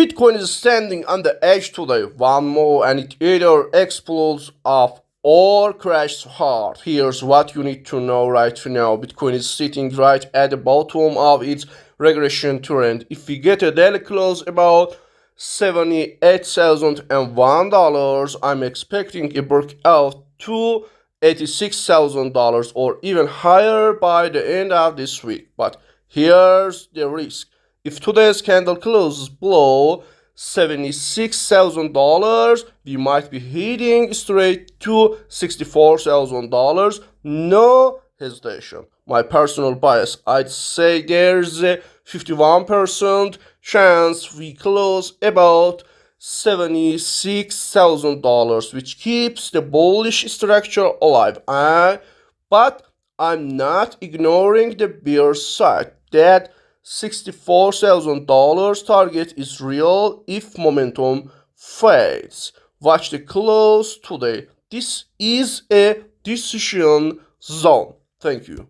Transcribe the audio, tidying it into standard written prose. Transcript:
Bitcoin is standing on the edge today. One more and it either explodes up or crashes hard. Here's what you need to know right now. Bitcoin is sitting right at the bottom of its regression trend. If we get a daily close about $78,001, I'm expecting a breakout to $86,000 or even higher by the end of this week. But here's the risk. If today's candle closes below $76,000, we might be heading straight to $64,000. No hesitation. My personal bias, I'd say there's a 51% chance we close about $76,000, which keeps the bullish structure alive. But I'm not ignoring the bear side. That $64,000 target is real if momentum fades. Watch the close today. This is a decision zone. Thank you.